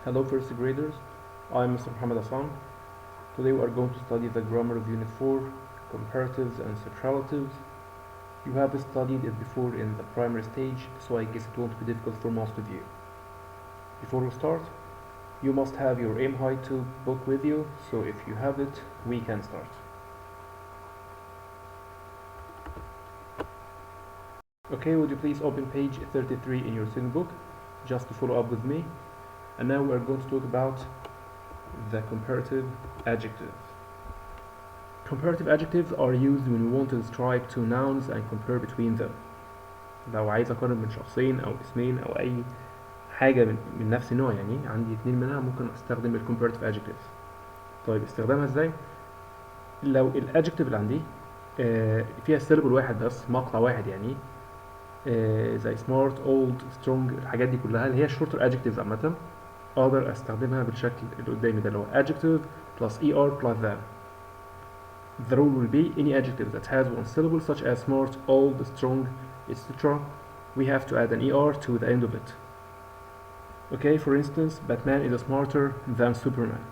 Hello first graders, I'm Mr. Muhammad Hassan. Today we are going to study the grammar of Unit 4, Comparatives and Superlatives. You have studied it before in the primary stage, so I guess it won't be difficult for most of you. Before we start, you must have your aim high 2 book with you, so if you have it, we can start. Okay, would you please open page 33 in your student book, just to follow up with me. And now we are going to talk about the comparative adjectives. Comparative adjectives are used when we want to describe two nouns and compare between them. لو عايز أقارن بين شخصين أو اسمين أو أي حاجة من نفس النوع، يعني عندي اتنين منها ممكن أستخدم ال comparative adjectives. طيب استخدامها ازاي؟ لو الادجكتيف اللي عندي فيها syllable واحد بس، مقطع واحد يعني، زي smart, old, strong، الحاجات دي كلها اللي هي shorter adjectives عامة، اقدر استخدمها بالشكل اللي قدامي ده اللي هو adjective plus er plus than. The rule will be any adjective that has one syllable such as smart, old, strong, etc. We have to add an er to the end of it. Okay, for instance, Batman is smarter than Superman.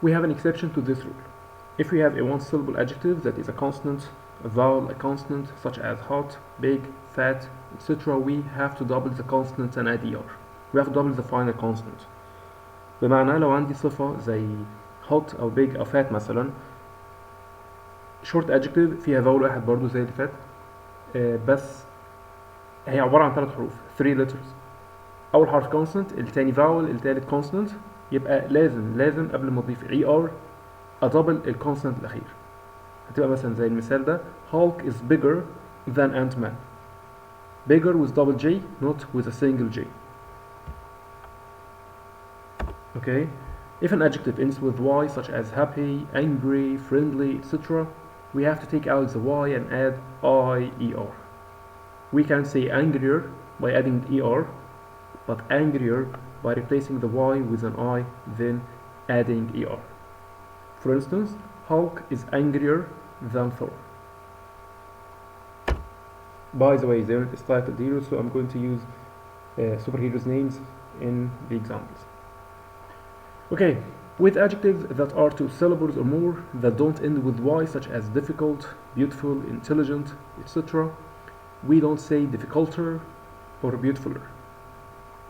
We have an exception to this rule. If we have a one syllable adjective that is a consonant, a vowel, a consonant such as hot, big, fat, etc. we have to double the consonant and add er. We have to double the final consonant. بمعنى لو عندي صفة زي hot أو big أو fat مثلا، short adjective فيها vowel واحد برضو زي اللي فات، بس هي عبارة عن 3 حروف 3 letters. أول حرف consonant، التاني vowel، التالت consonant، يبقى لازم قبل ما أضيف er أدبل الكونسونانت الأخير. هتبقى مثلا زي المثال ده Hulk is bigger than Ant-Man. Bigger with double G, not with a single G. Okay, if an adjective ends with y such as happy, angry, friendly, etc. we have to take out the y and add er. We can say angrier by adding er, but angrier by replacing the y with an I, then adding er. For instance, Hulk is angrier than Thor. By the way, the unit is titled here, so I'm going to use superheroes' names in the examples. Okay, with adjectives that are 2 syllables or more that don't end with y, such as difficult, beautiful, intelligent, etc., we don't say difficulter or beautifuler,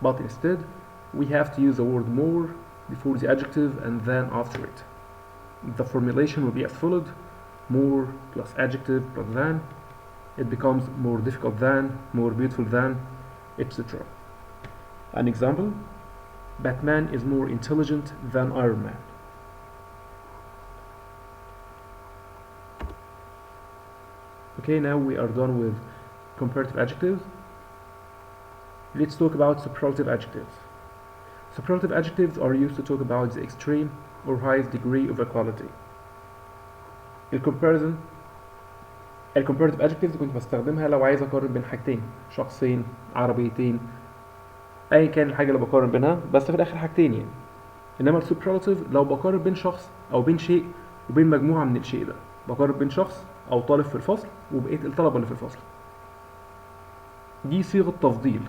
but instead we have to use the word more before the adjective and then after it. The formulation will be as followed: more plus adjective plus than. It becomes more difficult than, more beautiful than, etc. An example: Batman is more intelligent than Iron Man. Okay, now we are done with comparative adjectives. Let's talk about superlative adjectives. Superlative adjectives are used to talk about the extreme or highest degree of equality. الcomparative adjectives كنت بستخدمها لو عايز اقارن بين حاجتين، شخصين، عربيتين، ايا كان الحاجه اللي بقارن بينها، بس في الاخر حاجتين يعني. انما السوبرلاتيف لو بقارن بين شخص او بين شيء وبين مجموعه من الشيء ده، بقارن بين شخص او طالب في الفصل وبقيه الطلبه اللي في الفصل. دي صيغه تفضيل.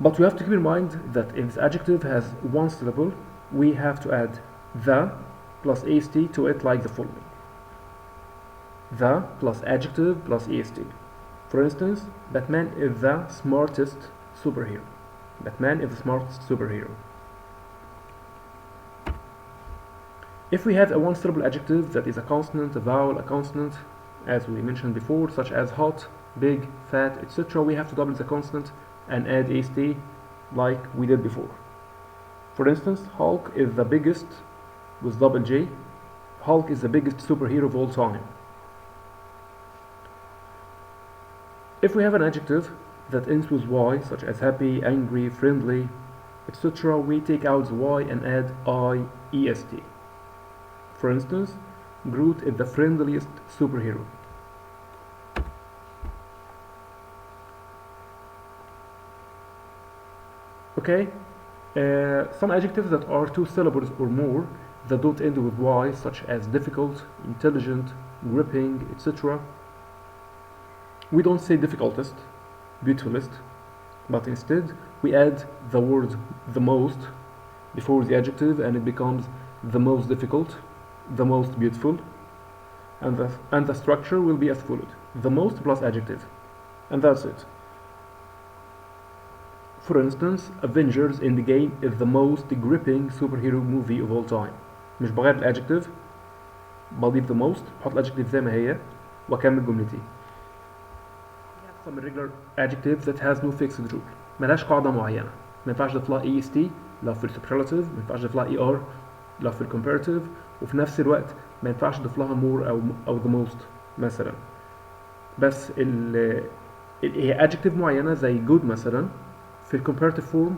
But we have to keep in mind that if this adjective has one syllable, we have to add the plus est to it like the following: the plus adjective plus est. For instance, Batman is the smartest superhero. Batman is the smartest superhero. If we have a one syllable adjective that is a consonant, a vowel, a consonant, as we mentioned before, such as hot, big, fat, etc., we have to double the consonant and add est like we did before. For instance, Hulk is the biggest with double J. Hulk is the biggest superhero of all time. If we have an adjective that ends with y, such as happy, angry, friendly, etc., we take out the y and add iest. For instance, Groot is the friendliest superhero. Okay, some adjectives that are 2 syllables or more that don't end with y, such as difficult, intelligent, gripping, etc. We don't say difficultest, beautifulest, but instead we add the word the most before the adjective, and it becomes the most difficult, the most beautiful, and the structure will be as followed: the most plus adjective, and that's it. For instance, Avengers in the game is the most gripping superhero movie of all time. مش بغير الادجكتيف، بضيف the most، بحط الادجكتيف زي ما هي واكمل جملتي. Some irregular adjectives that has no fixed rule، ملهاش قاعدة معينة. ما ينفعش اضيف لها est لو في السوبرلاتيف، ما ينفعش اضيف لها er لو في الكومباراتيف، وفي نفس الوقت ما ينفعش اضيف لها more او the most مثلا. بس هي adjective معينة زي good مثلا في الكومباراتيف form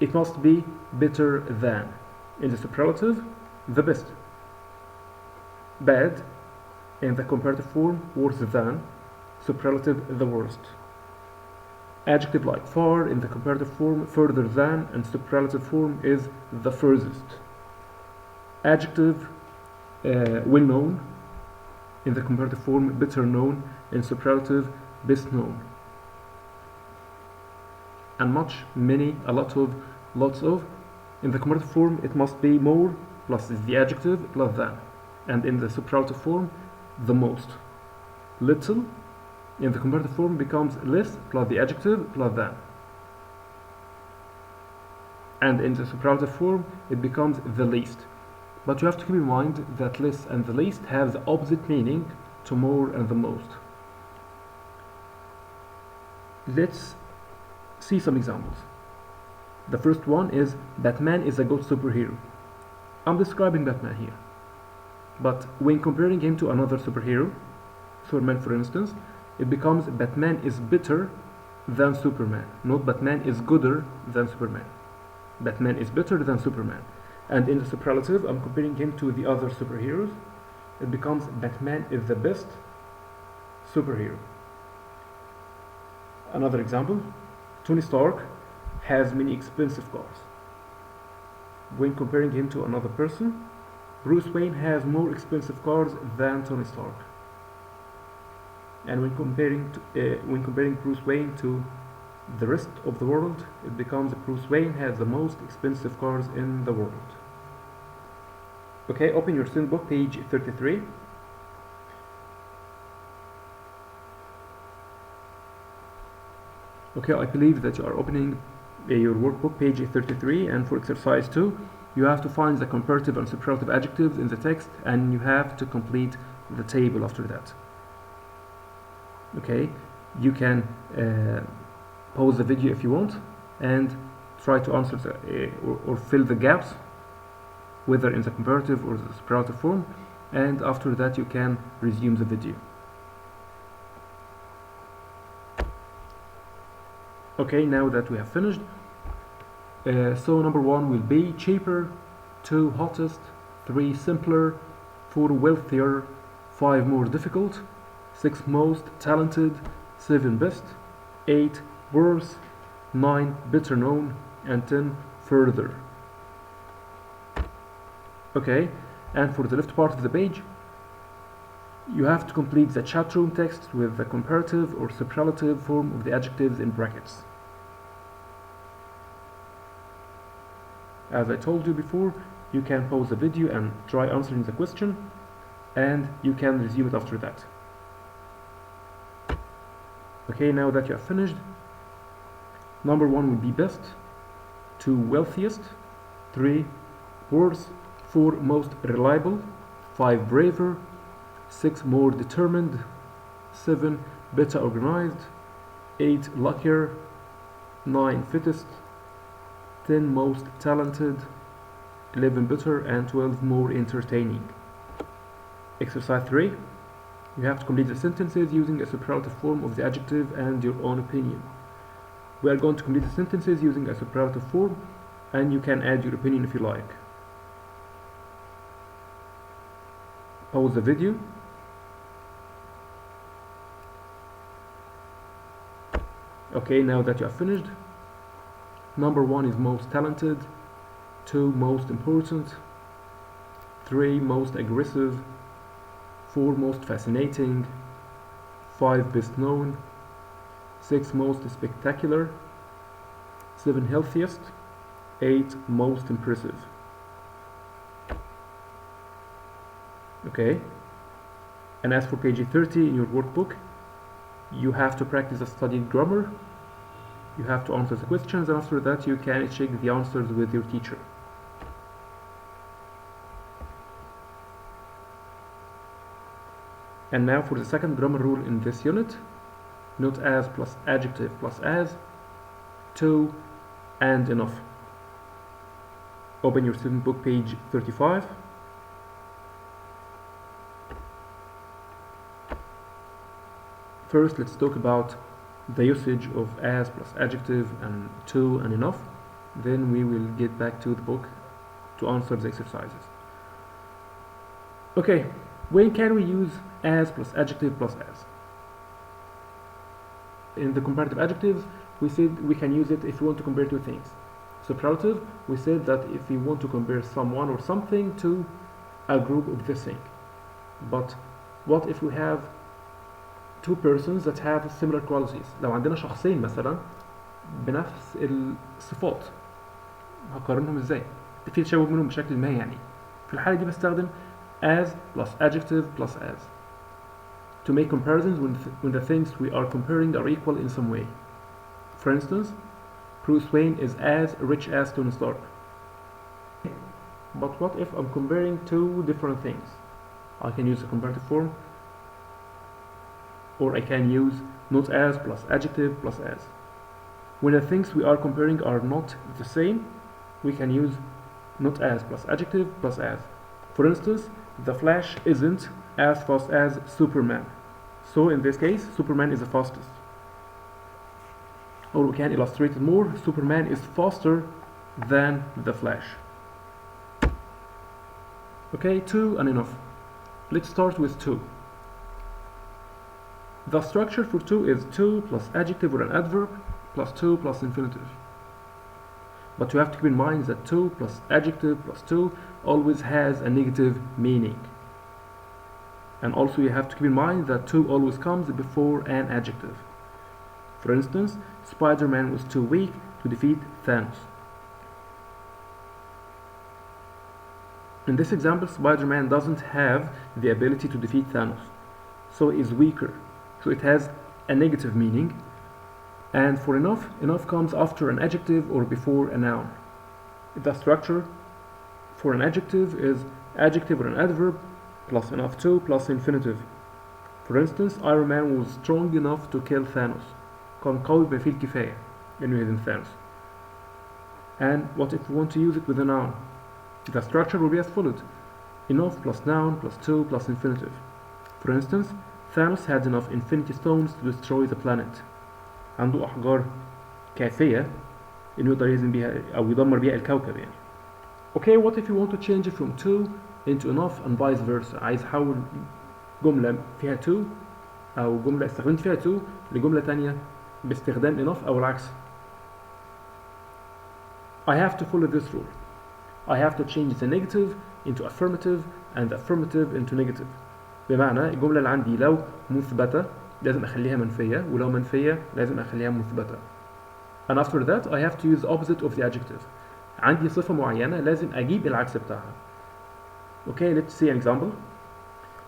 it must be better than. In the superlative, the best. Bad in the comparative form, worse than. Superlative, the worst. Adjective like far in the comparative form, further than, and superlative form is the furthest. Adjective well known in the comparative form, better known, in superlative, best known. And much, many, a lot of, lots of. In the comparative form, it must be more plus the adjective plus than. And in the superlative form, the most. Little in the comparative form becomes less plus the adjective plus than. And in the superlative form, it becomes the least. But you have to keep in mind that less and the least have the opposite meaning to more and the most. Let's see some examples. The first one is Batman is a good superhero. I'm describing Batman here. But when comparing him to another superhero, Superman for instance, it becomes Batman is better than Superman, not Batman is gooder than Superman. Batman is better than Superman. And in the superlative, I'm comparing him to the other superheroes. It becomes Batman is the best superhero. Another example, Tony Stark has many expensive cars. When comparing him to another person, Bruce Wayne has more expensive cars than Tony Stark. And when comparing Bruce Wayne to the rest of the world, it becomes Bruce Wayne has the most expensive cars in the world. Okay, open your student book, page 33. Okay, I believe that you are opening your workbook, page 33, and for exercise 2, you have to find the comparative and superlative adjectives in the text, and you have to complete the table after that. Okay, you can pause the video if you want and try to answer or fill the gaps, whether in the comparative or the superlative form, and after that you can resume the video. Okay, now that we have finished, so number 1 will be cheaper, 2 hottest, 3 simpler, 4 wealthier, 5 more difficult, 6 most talented, 7 best, 8 worse, 9 better known, and 10 further. Okay, and for the left part of the page, you have to complete the chat room text with the comparative or superlative form of the adjectives in brackets. As I told you before, you can pause the video and try answering the question, and you can resume it after that. Okay, now that you have finished, number 1 will be best, 2 wealthiest, 3 worse, 4 most reliable, 5 braver, 6 more determined, 7 better organized, 8 luckier, 9 fittest, 10 most talented, 11 better, and 12 more entertaining. Exercise 3. You have to complete the sentences using a superlative form of the adjective and your own opinion. We are going to complete the sentences using a superlative form, and you can add your opinion if you like. Pause the video. Okay, now that you have finished, number 1 is most talented, 2 most important, 3 most aggressive, 4 most fascinating, 5 best known, 6 most spectacular, 7 healthiest, 8 most impressive. Okay, and as for page 30 in your workbook, you have to practice the studied grammar, you have to answer the questions, and after that you can check the answers with your teacher. And now for the second grammar rule in this unit, not as plus adjective plus as, to, and enough. Open your student book, page 35. First, let's talk about the usage of as plus adjective and to and enough. Then we will get back to the book to answer the exercises. Okay, when can we use as plus adjective plus as? In the comparative adjectives, we said we can use it if we want to compare two things. Superlative, we said that if we want to compare someone or something to a group of this thing. But what if we have two persons that have similar qualities؟ لو عندنا شخصين مثلا بنفس الصفات هقارنهم ازاي؟ في تشابه منهم بشكل ما يعني. في الحالة دي بستخدم as plus adjective plus as to make comparisons when the things we are comparing are equal in some way. For instance, Bruce Wayne is as rich as Tony Stark. But what if I'm comparing two different things? I can use the comparative form, or I can use not as plus adjective plus as. When the things we are comparing are not the same, we can use not as plus adjective plus as. For instance, the Flash isn't as fast as Superman. So in this case, Superman is the fastest. Or we can illustrate it more, Superman is faster than the Flash. Okay, to and enough. Let's start with to. The structure for to is to plus adjective or an adverb plus to plus infinitive. But you have to keep in mind that to plus adjective plus to always has a negative meaning. And also you have to keep in mind that to always comes before an adjective. For instance, Spider-Man was too weak to defeat Thanos. In this example, Spider-Man doesn't have the ability to defeat Thanos, so he is weaker. So it has a negative meaning. And for enough, enough comes after an adjective or before a noun. The structure for an adjective is adjective or an adverb plus enough to plus infinitive. For instance, Iron Man was strong enough to kill Thanos. كان قوي بما فيه الكفاية إنه يهزم Thanos. And what if we want to use it with a noun? The structure will be as followed: enough plus noun plus to plus infinitive. For instance, Thanos had enough infinity stones to destroy the planet. عنده أحجار كافية إنه يقدر يهزم بيها أو يدمر بيها الكوكب يعني. Okay, what if you want to change it from to into enough and vice versa؟ عايز أحول جملة فيها to أو جملة استخدمت فيها to لجملة تانية باستخدام enough أو العكس. I have to follow this rule. I have to change the negative into affirmative and the affirmative into negative. بمعنى الجملة اللي عندي لو مثبتة لازم أخليها منفية، ولو منفية لازم أخليها مثبتة. And after that I have to use the opposite of the adjective. عندي صفة معينة لازم أجيب العكس بتاعها. Okay, let's see an example.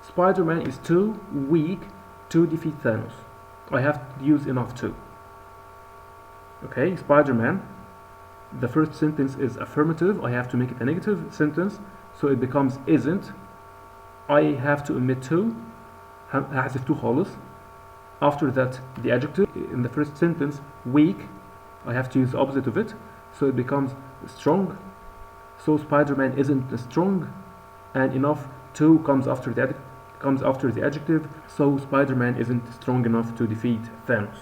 Spider-Man is too weak to defeat Thanos. I have to use enough to. Okay, Spider-Man. The first sentence is affirmative. I have to make it a negative sentence, so it becomes isn't. I have to omit to. هحذف to خالص. After that, the adjective in the first sentence, weak. I have to use the opposite of it, so it becomes strong. So Spider-Man isn't strong, and enough to comes after the adjective. So Spider-Man isn't strong enough to defeat Thanos.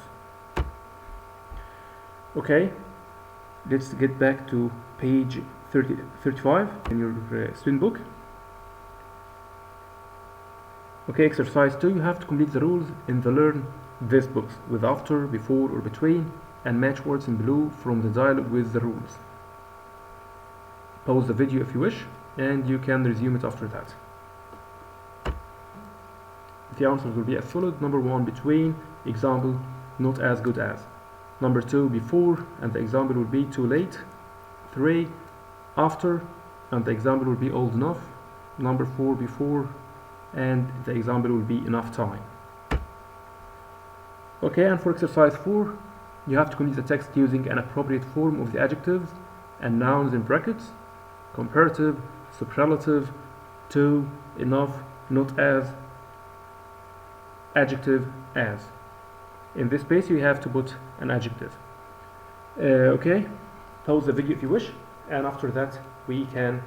Okay, let's get back to page 35 in your student book. Okay, exercise 2, you have to complete the rules in the Learn This books with after, before, or between, and match words in blue from the dialogue with the rules. Pause the video if you wish, and you can resume it after that. The answers will be as followed. Number 1, between, example, not as good as. Number 2, before, and the example will be too late. 3, after, and the example will be old enough. Number 4, before, and the example will be enough time. Okay, and for exercise 4, you have to complete the text using an appropriate form of the adjectives and nouns in brackets: comparative, superlative, to, enough, not as, adjective, as. In this space you have to put an adjective. Okay, pause the video if you wish, and after that we can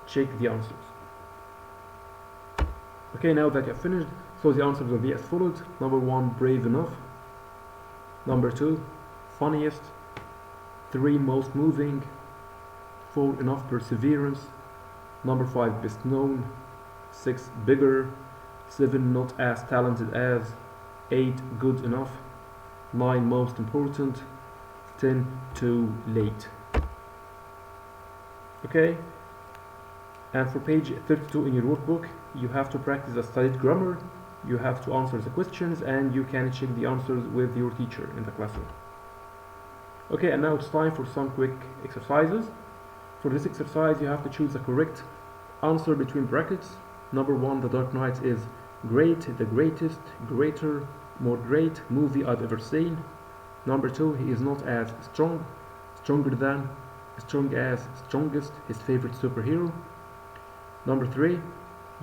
check the answers. Okay, now that you have finished, so the answers will be as follows. Number 1, brave enough. Number 2, funniest. 3, most moving. 4, enough perseverance. Number 5, best known. 6, bigger. 7, not as talented as. 8, good enough. 9, most important. 10, too late. Okay, and for page 32 in your workbook, you have to practice the studied grammar, you have to answer the questions, and you can check the answers with your teacher in the classroom. Okay, and now it's time for some quick exercises. For this exercise, you have to choose the correct answer between brackets. Number 1, The Dark Knight is great, the greatest, greater, more great movie I've ever seen. Number 2, he is not as strong, stronger than, strong as, strongest, his favorite superhero. Number 3,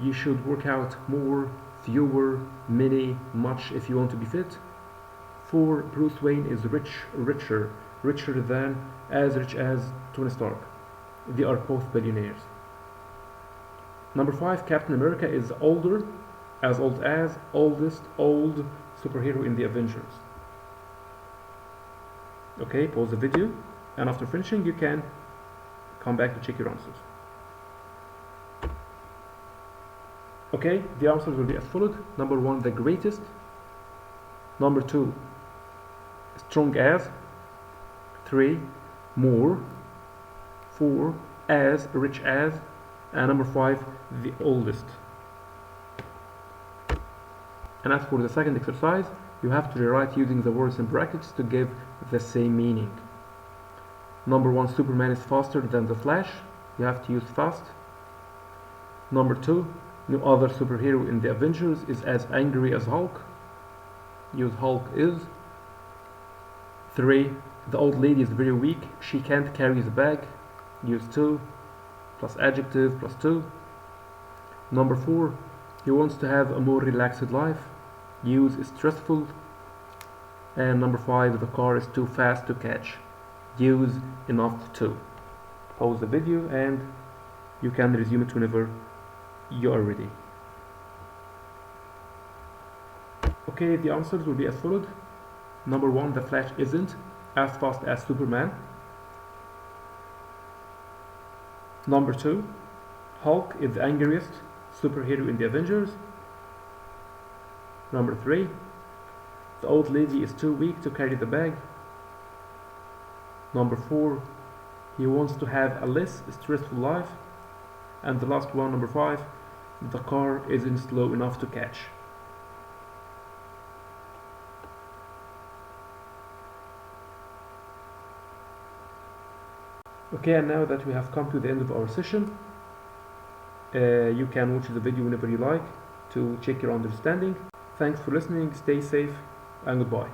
you should work out more, fewer, many, much if you want to be fit. 4, Bruce Wayne is rich, richer, richer than, as rich as Tony Stark. They are both billionaires. Number 5, Captain America is older, as old as, oldest, old superhero in the Avengers. Okay, pause the video, and after finishing you can come back to check your answers. Okay, the answers will be as followed. Number 1, the greatest. Number 2, strong as. 3, more. 4, as, rich as. And number 5, the oldest. And as for the second exercise, you have to rewrite using the words in brackets to give the same meaning. Number 1, Superman is faster than the Flash. You have to use fast. Number 2, no other superhero in the Avengers is as angry as Hulk. Use Hulk is. 3, the old lady is very weak. She can't carry the bag. Use to plus adjective plus to. Number 4, he wants to have a more relaxed life. Use stressful. And number 5, the car is too fast to catch. Use enough to. Pause the video and you can resume it whenever you are ready. Okay, the answers will be as followed. Number 1, the Flash isn't as fast as Superman. Number 2, Hulk is the angriest superhero in the Avengers. Number 3, the old lady is too weak to carry the bag. Number 4, he wants to have a less stressful life. And the last one, number 5, the car isn't slow enough to catch. Okay, and now that we have come to the end of our session, you can watch the video whenever you like to check your understanding. Thanks for listening, stay safe, and goodbye.